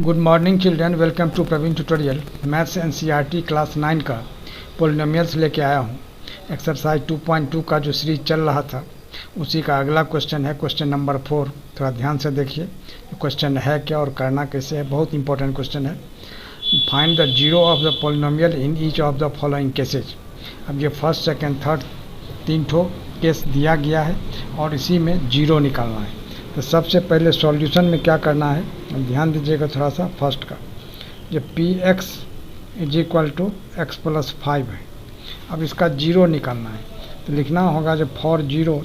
Good morning children, welcome to Praveen tutorial. Maths NCERT class 9 का polynomials लेके आया हूँ। एक्सरसाइज 2.2 का जो सीरीज चल रहा था उसी का अगला क्वेश्चन है, क्वेश्चन नंबर 4। थोड़ा ध्यान से देखिए क्वेश्चन है क्या और करना कैसे है। बहुत इंपॉर्टेंट क्वेश्चन है। Find the zero of the polynomial in each of the following cases. अब ये फर्स्ट, सेकेंड, थर्ड 3 ठो केस दिया गया है और इसी में जीरो निकालना है। तो सबसे पहले सॉल्यूशन में क्या करना है, ध्यान दीजिएगा थोड़ा सा। फर्स्ट का जो P x is equal to X plus 5 है। अब इसका जीरो निकालना है तो लिखना होगा जो for zero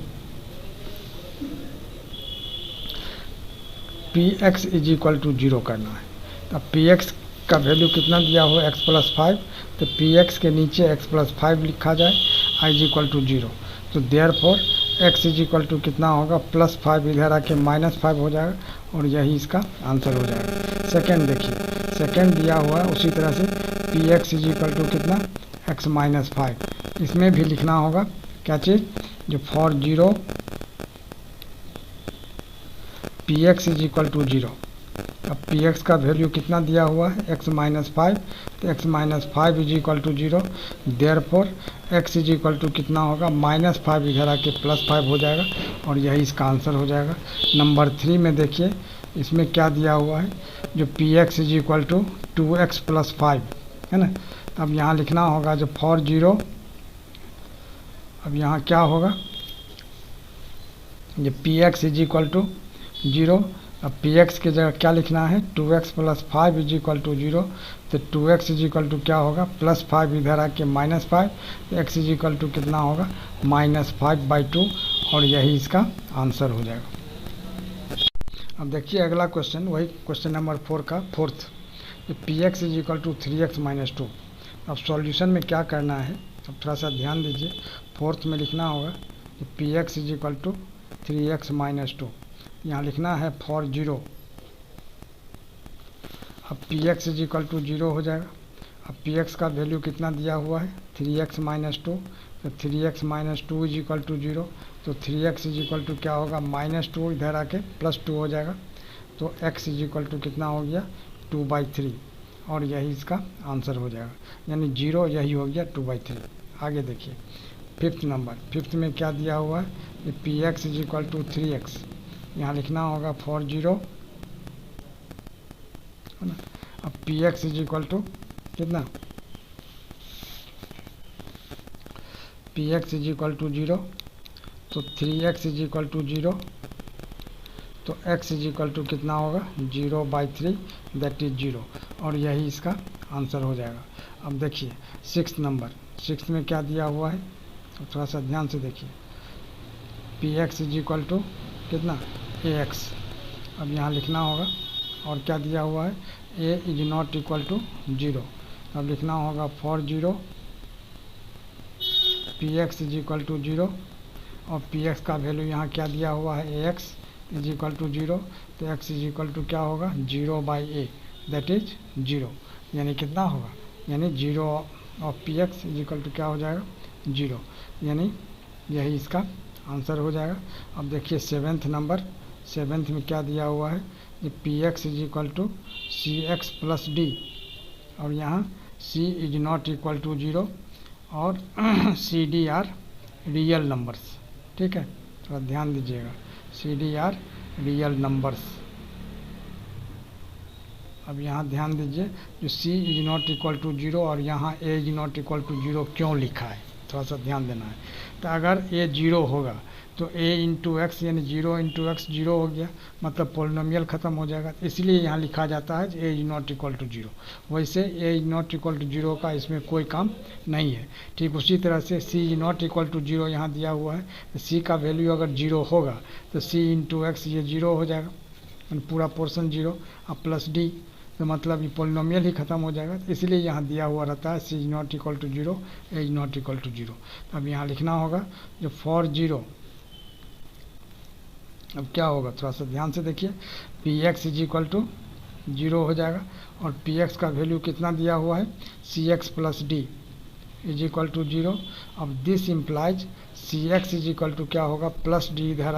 P x is equal to zero करना है। तो पी एक्स का वैल्यू कितना दिया हो एक्स प्लस 5, तो पी एक्स के नीचे एक्स प्लस 5 लिखा जाए, I is equal to zero. तो therefore X is equal to कितना होगा +5, इधर आके -5 हो जाएगा और यही इसका आंसर हो जाएगा। सेकंड देखिए, सेकंड दिया हुआ है उसी तरह से P x is equal to कितना x -5। इसमें भी लिखना होगा क्या चीज़, जो for zero P x is equal to zero. अब पी एक्स का वैल्यू कितना दिया हुआ है x -5, तो x -5 is equal to zero. Therefore X is equal to कितना होगा -5, इधर आके +5 हो जाएगा और यही इसका आंसर हो जाएगा। नंबर 3 में देखिए इसमें क्या दिया हुआ है, जो P x is equal to 2x + 5 है ना। तो अब यहाँ लिखना होगा जो फॉर जीरो, अब यहाँ क्या होगा, जो P x is equal to zero. अब पी एक्स की जगह क्या लिखना है 2x + 5 is equal to zero. तो 2x इज इक्वल टू क्या होगा +5, इधर आके -5, तो x इज इक्वल टू कितना होगा -5/2 और यही इसका आंसर हो जाएगा। अब देखिए अगला क्वेश्चन, वही क्वेश्चन नंबर 4 का fourth, p x is equal to 3x - 2। अब सॉल्यूशन में क्या करना है, अब थोड़ा सा ध्यान दीजिए। फोर्थ में लिखना होगा कि P x is equal to 3x - 2। यहाँ लिखना है फॉर जीरो। अब P x is equal to zero हो जाएगा। अब पी एक्स का वैल्यू कितना दिया हुआ है 3x - 2, तो 3x - 2 is equal to zero. तो 3x इज इक्वल टू क्या होगा -2, इधर आके +2 हो जाएगा। तो x इज इक्वल टू कितना हो गया 2/3 और यही इसका आंसर हो जाएगा, यानी जीरो यही हो गया 2/3। आगे देखिए फिफ्थ नंबर, फिफ्थ में क्या दिया हुआ है P x is equal to 3x। यहाँ लिखना होगा फॉर जीरो है ना। अब P x is equal to कितना, P x is equal to zero, तो 3x is equal to zero. तो x इज इक्वल टू कितना होगा 0/3, दैट इज जीरो और यही इसका आंसर हो जाएगा। अब देखिए सिक्स्थ नंबर, सिक्स्थ में क्या दिया हुआ है, तो थोड़ा सा ध्यान से देखिए। P x is equal to कितना ax। अब यहाँ लिखना होगा और क्या दिया हुआ है a is not equal to zero. अब लिखना होगा for zero P x is equal to zero और पी एक्स का वैल्यू यहाँ क्या दिया हुआ है ax is equal to zero. तो x इज इक्वल टू क्या होगा 0/a, दैट इज जीरो, यानी कितना होगा, यानी zero of p x is equal to क्या हो जाएगा जीरो, यानी यही इसका आंसर हो जाएगा। अब देखिए सेवेंथ नंबर, सेवेंथ में क्या दिया हुआ है कि P x is equal to cx + d और यहाँ c is not equal to zero और C D are real numbers. ठीक है, थोड़ा ध्यान दीजिएगा, C D are real numbers. अब यहाँ ध्यान दीजिए जो c is not equal to zero और यहाँ a is not equal to zero क्यों लिखा है, थोड़ा सा ध्यान देना है। तो अगर a जीरो होगा तो a इंटू एक्स यानी 0 × x जीरो हो गया, मतलब पोलिनोमियल ख़त्म हो जाएगा। इसलिए यहाँ लिखा जाता है a is not equal to zero. वैसे a is not equal to zero का इसमें कोई काम नहीं है। ठीक उसी तरह से c is not equal to zero यहाँ दिया हुआ है, तो c का वैल्यू अगर जीरो होगा तो c इंटू एक्स ये जीरो हो जाएगा, पूरा पोर्सन जीरो। अब प्लस d, तो मतलब ये पोलिनोमियल ही ख़त्म हो जाएगा। इसलिए यहाँ दिया हुआ रहता है c is not equal to zero, a is not equal to zero. अब यहाँ लिखना होगा जो फॉर जीरो, अब क्या होगा थोड़ा सा ध्यान से देखिए, p x is equal to zero हो जाएगा और पी एक्स का वैल्यू कितना दिया हुआ है cx + d। Is equal to 0। अब this implies c x is equal to क्या होगा, प्लस डी इधर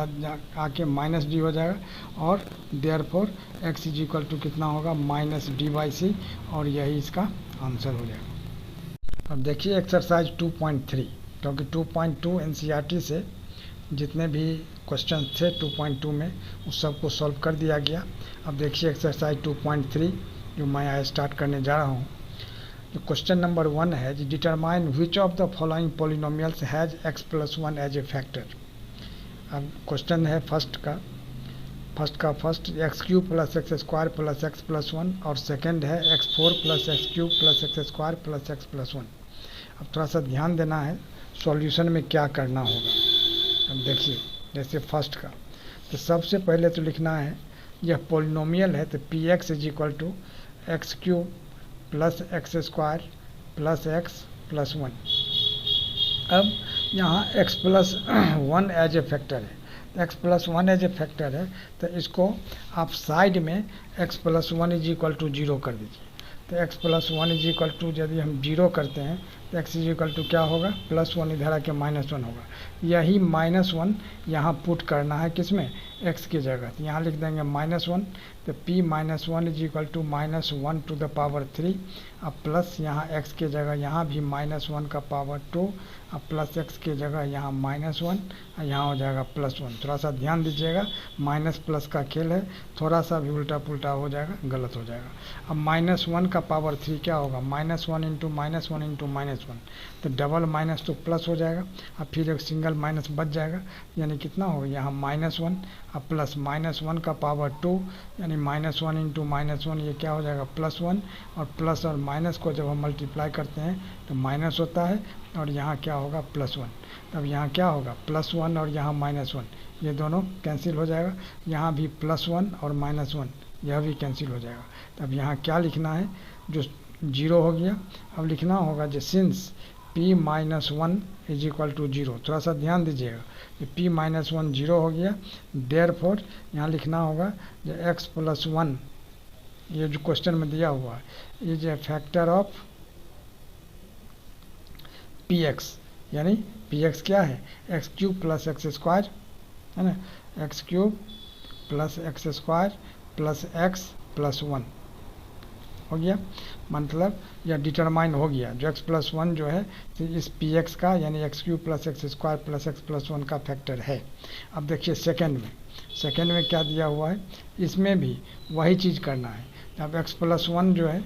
आके माइनस डी हो जाएगा और therefore x is equal to कितना होगा, माइनस डी बाई सी, और यही इसका आंसर हो जाएगा। अब देखिए एक्सरसाइज 2.3, क्योंकि 2.2 एनसीईआरटी से जितने भी क्वेश्चन थे 2.2 में उस सबको सॉल्व कर दिया गया। अब देखिए एक्सरसाइज 2.3 जो मैं यहाँ स्टार्ट करने जा रहा हूँ। जो क्वेश्चन नंबर 1 है, determine which of the following polynomials has x plus 1 as a factor. अब क्वेश्चन है फर्स्ट का x cube plus x square plus x plus 1, और सेकेंड है x4 plus x cube plus x square plus x plus 1। अब थोड़ा सा ध्यान देना है सॉल्यूशन में क्या करना होगा। अब देखिए जैसे फर्स्ट का, तो सबसे पहले तो लिखना है यह पॉलिनोमियल है, तो p x is equal to x cube plus x square plus x plus 1। अब यहाँ x plus 1 as a factor है, तो x plus 1 as a factor है, तो इसको आप साइड में x plus 1 is equal to 0 कर दीजिए। तो x plus 1 is equal to यदि हम 0 करते हैं तो x इज इक्वल टू क्या होगा, प्लस 1 इधर आके माइनस 1 होगा। यही माइनस 1 यहाँ पुट करना है किसमें, x की जगह, तो यहाँ लिख देंगे माइनस 1। तो p minus 1 is equal to minus 1 to the power 3। अब प्लस यहाँ x की जगह यहाँ भी माइनस 1 का पावर 2, अब प्लस x की जगह यहाँ माइनस 1, और यहाँ हो जाएगा प्लस 1। थोड़ा सा ध्यान दीजिएगा, माइनस प्लस का खेल है, थोड़ा सा भी उल्टा पुल्टा हो जाएगा, गलत हो जाएगा। अब माइनस 1 का पावर 3 क्या होगा, minus 1 into minus 1 into minus 1, तो डबल माइनस तो प्लस हो जाएगा। अब फिर एक सिंगल माइनस बच जाएगा, यानी कितना होगा यहाँ माइनस 1, अब प्लस माइनस 1 का पावर 2, यानी माइनस 1 इंटू माइनस 1, ये क्या हो जाएगा प्लस 1, और प्लस और माइनस को जब हम मल्टीप्लाई करते हैं तो माइनस होता है, और यहाँ क्या होगा प्लस 1। तब यहाँ क्या होगा प्लस 1 और यहाँ माइनस 1, ये दोनों कैंसिल हो जाएगा। यहाँ भी प्लस 1 और माइनस 1 यह भी कैंसिल हो जाएगा। तब यहाँ क्या लिखना है, जो 0 हो गया। अब लिखना होगा जो since p minus 1 is equal to 0, थोड़ा सा ध्यान दीजिएगा कि p माइनस 1 0 हो गया, देयरफॉर यहाँ लिखना होगा जो x प्लस 1, ये जो क्वेश्चन में दिया हुआ है is a factor of px, यानी px क्या है, x cube plus x square, है ना, x cube plus x square plus x plus 1 हो गया। मतलब यह डिटरमाइन हो गया, जो x प्लस 1 जो है तो इस px का यानी x cube plus x square plus x plus 1 का फैक्टर है। अब देखिए सेकेंड में क्या दिया हुआ है, इसमें भी वही चीज़ करना है। अब x प्लस 1 जो है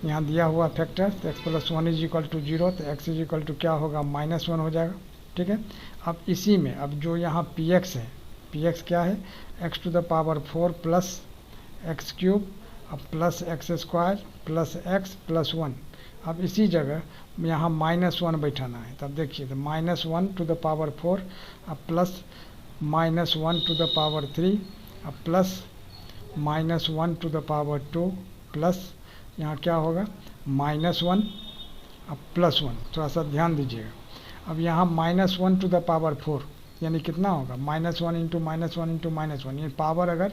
यहाँ दिया हुआ फैक्टर, तो x plus 1 is equal to 0, तो x इज इक्वल टू क्या होगा माइनस 1 हो जाएगा, ठीक है। अब इसी में अब जो यहाँ px है, px क्या है x to the power 4 plus x cube अब plus x square plus x plus 1। अब इसी जगह यहाँ माइनस 1 बैठाना है। तब देखिए तो माइनस 1 टू द पावर 4, अब plus minus 1 to the power 3, अब plus minus 1 to the power 2, plus यहाँ क्या होगा माइनस 1 अब प्लस 1। थोड़ा सा ध्यान दीजिएगा, अब यहाँ माइनस 1 टू द पावर 4 यानी कितना होगा minus 1 into minus 1 into minus 1। ये पावर अगर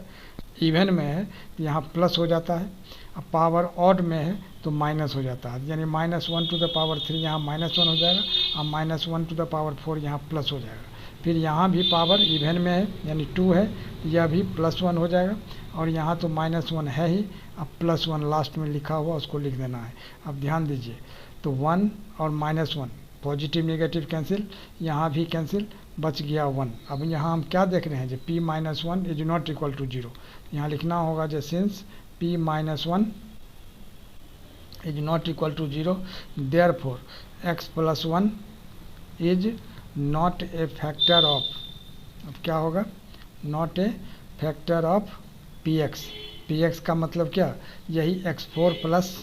इवन में है तो यहाँ प्लस हो जाता है, अब पावर ऑड में है तो माइनस हो जाता है, यानी माइनस 1 टू द पावर 3 यहाँ माइनस 1 हो जाएगा, अब माइनस 1 टू द पावर 4 यहाँ प्लस हो जाएगा। फिर यहाँ भी पावर इवन में है यानी 2 है, यह भी प्लस 1 हो जाएगा, और यहाँ तो माइनस 1 है ही, अब प्लस 1 लास्ट में लिखा हुआ उसको लिख देना है। अब ध्यान दीजिए तो 1 और माइनस 1 पॉजिटिव नेगेटिव कैंसिल, यहाँ भी कैंसिल, बच गया 1। अब यहाँ हम क्या देख रहे हैं जो p minus 1 is not equal to 0, यहाँ लिखना होगा जो since p minus 1 is not equal to 0 therefore x plus 1 is not a factor of, अब क्या होगा not a factor of px का मतलब क्या, यही x4 plus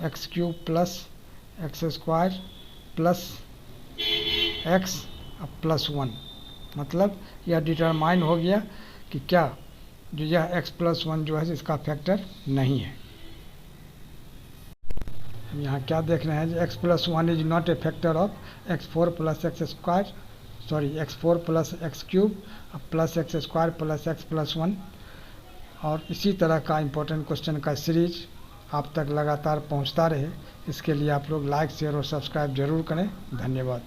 x cube plus x square plus x अब प्लस 1। मतलब यह डिटरमाइन हो गया कि क्या जो यह x प्लस 1 जो है इसका फैक्टर नहीं है। हम यहाँ क्या देख रहे हैं x plus 1 is not a factor of x4 plus x square, sorry x4 plus x cube अब plus x square plus x plus 1। और इसी तरह का इम्पोर्टेंट क्वेश्चन का सीरीज आप तक लगातार पहुंचता रहे, इसके लिए आप लोग लाइक शेयर और सब्सक्राइब जरूर करें। धन्यवाद।